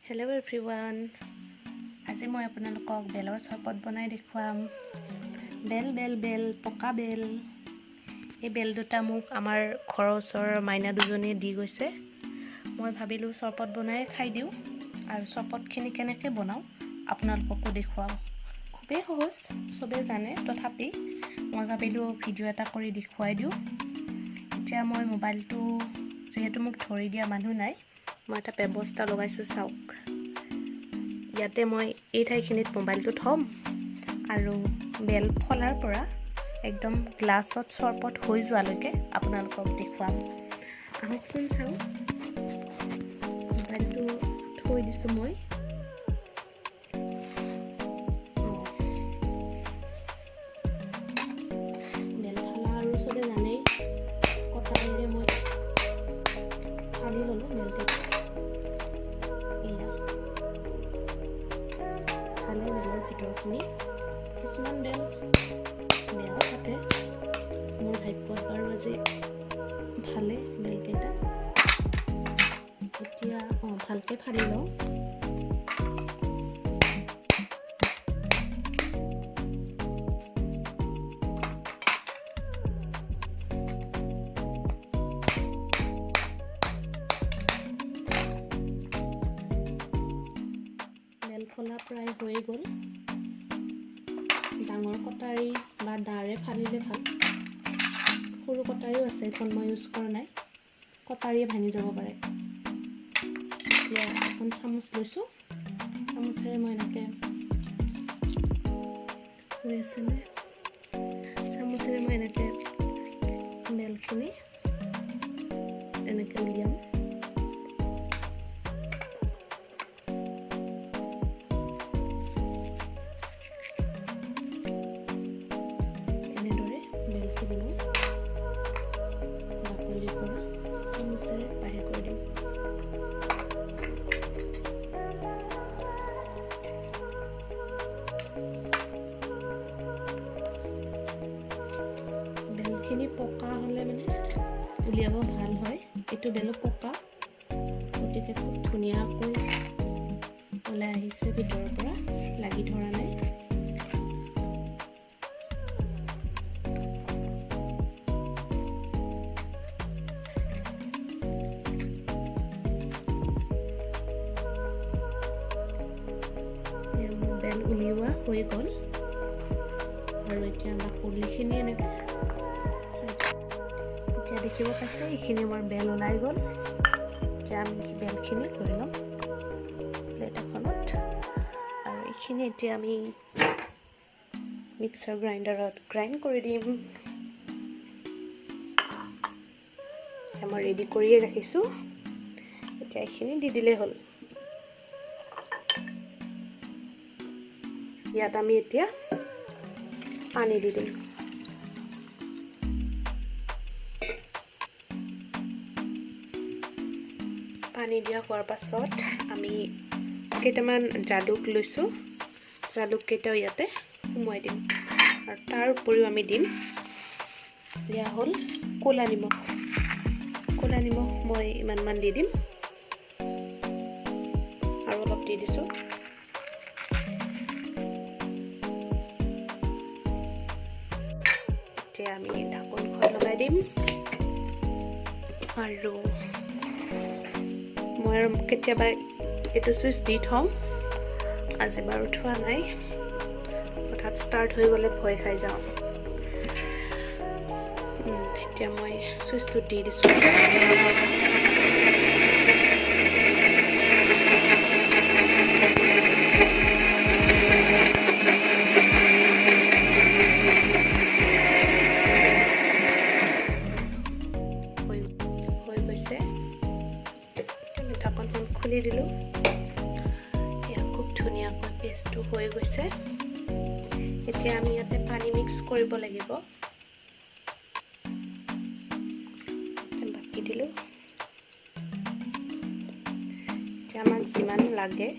Hello everyone. আজি মই আপোনালোকক বেলৰ চৰবত বনাই দেখুৱাম। বেল পকা বেল। এই বেল দুটা মোক আমাৰ ঘৰৰ ওচৰৰ মাইনা দুজনীয়ে দি গৈছে। মই ভাবিলোঁ চৰবত বনাই খাই দিওঁ আৰু চৰবতখিনি কেনেকৈ বনাওঁ আপোনালোককো দেখুৱাওঁ। খুবেই সহজ, চবেই জানে, তথাপি মই ভাবিলোঁ ভিডিঅ' এটা কৰি দেখুৱাই দিওঁ। এতিয়া মই মোবাইলটো যিহেতু মোক ধৰি দিয়া মানুহ নাই, মই এটা ব্যৱস্থা লগাইছোঁ, চাওক। ইয়াতে মই এই ঠাইখিনিত মোবাইলটো থ'ম আৰু বেল ফলাৰ পৰা একদম গ্লাছত চৰবত হৈ যোৱালৈকে আপোনালোকক দেখুৱাম। আহকচোন চাওঁ। মোবাইলটো থৈ দিছোঁ মই। বেল ফালা আৰু চবে জানেই, কটাৰীৰে মই ফালি ল'লোঁ বেলকেইটা। ভালে বেলৰ ভিতৰখিনি কিছুমান বেল বেয়াও থাকে। মোৰ ভাগ্যত বাৰু আজি ভালে বেলকেইটা। এতিয়া ভালকৈ ফালি লওঁ। বেল ফলা প্ৰায় হৈ গ'ল। ডাঙৰ কটাৰী বা দাৰে ফালিলে ভাল। সৰু কটাৰীও আছে, এখন মই ইউজ কৰা নাই। কটাৰীয়ে ভাঙি যাব পাৰে। এতিয়া এখন চামুচ লৈছোঁ। চামুচেৰে মই এনেকৈ বেলখিনি এনেকৈ উলিয়াম। বেলখিনি পকা হ'লে মানে উলিয়াব ভাল হয়। এইটো বেলো পকা, গতিকে খুব ধুনীয়াকৈ ওলাই আহিছে ভিতৰৰ পৰা, লাগি ধৰা নাই। বেল উলিওৱা হৈ গ'ল আৰু এতিয়া বাকলিখিনি এনেকৈ এতিয়া দেখিব পাইছে, এইখিনি আমাৰ বেল ওলাই গ'ল। এতিয়া আমি বেলখিনি লৈ ল'ম প্লেট এখনত আৰু এইখিনি এতিয়া আমি মিক্সাৰ গ্ৰাইণ্ডাৰত গ্ৰাইণ্ড কৰি দিম। মই ৰেডি কৰিয়ে ৰাখিছোঁ। এতিয়া এইখিনি দি দিলেই হ'ল। ইয়াত আমি এতিয়া পানী দি দিম। পানী দিয়া হোৱাৰ পাছত আমি কেইটামান জালুক লৈছোঁ। জালুককেইটাও ইয়াতে সোমোৱাই দিম আৰু তাৰ উপৰিও আমি দিম, দিয়া হ'ল ক'লা নিমখ। ক'লা নিমখ মই ইমানমান দি দিম আৰু অলপ দি দিছোঁ। এতিয়া আমি ঢাকনখন লগাই দিম আৰু মই কেতিয়াবা এইটো চুইচ দি থওঁ, আজি বাৰু থোৱা নাই। হঠাৎ ষ্টাৰ্ট হৈ গ'লে ভয় খাই যাওঁ। এতিয়া মই চুইচটো দি দিছোঁ। ঢাকনখন খুলি দিলোঁ। এয়া খুব ধুনীয়াকৈ পেষ্টটো হৈ গৈছে। এতিয়া আমি ইয়াতে পানী মিক্স কৰিব লাগিব। বাকি দিলোঁ। এতিয়া আমাক যিমান লাগে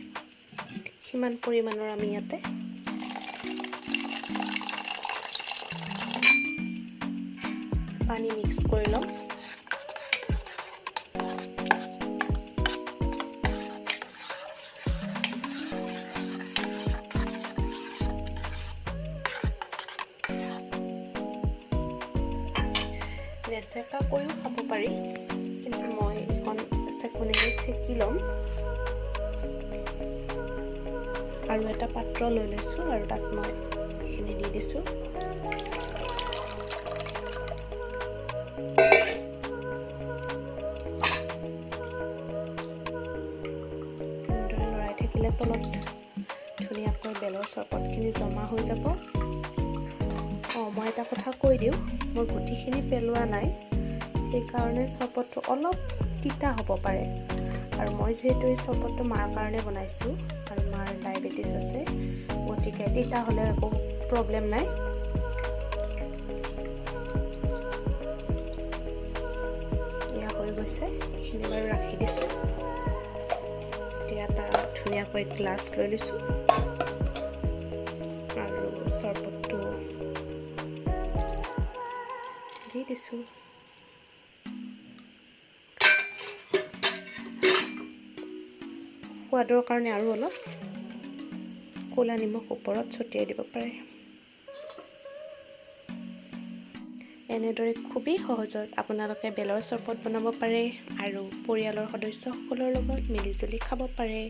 সিমান পৰিমাণৰ আমি ইয়াতে পানী মিক্স কৰি ল'ম। চেকা কৰিও খাব পাৰি, কিন্তু মই এখন চেকনিৰে চেকি ল'ম। আৰু এটা পাত্ৰ লৈ লৈছোঁ আৰু তাত মই এইখিনি দি দিছোঁ। লৰাই থাকিলে তলত ধুনীয়াকৈ বেলৰ চৰবতখিনি জমা হৈ যাব। মই এটা কথা কৈ দিওঁ, মই গুটিখিনি পেলোৱা নাই, সেইকাৰণে চৰবতটো অলপ তিতা হ'ব পাৰে। আৰু মই যিহেতু এই চৰবতটো মাৰ কাৰণে বনাইছোঁ, আৰু মাৰ ডায়েবেটিছ আছে, গতিকে তিতা হ'লে একো প্ৰব্লেম নাই। এয়া হৈ গৈছে, এইখিনি বাৰু ৰাখি দিছোঁ। এতিয়া এটা ধুনীয়াকৈ গ্লাছ লৈ লৈছোঁ আৰু চৰবতটো দি দিছোঁ। সোৱাদৰ কাৰণে আৰু অলপ ক'লা নিমখ ওপৰত ছটিয়াই দিব পাৰে। এনেদৰে খুবেই সহজত আপোনালোকে বেলৰ চৰবত বনাব পাৰে আৰু পৰিয়ালৰ সদস্যসকলৰ লগত মিলিজুলি খাব পাৰে।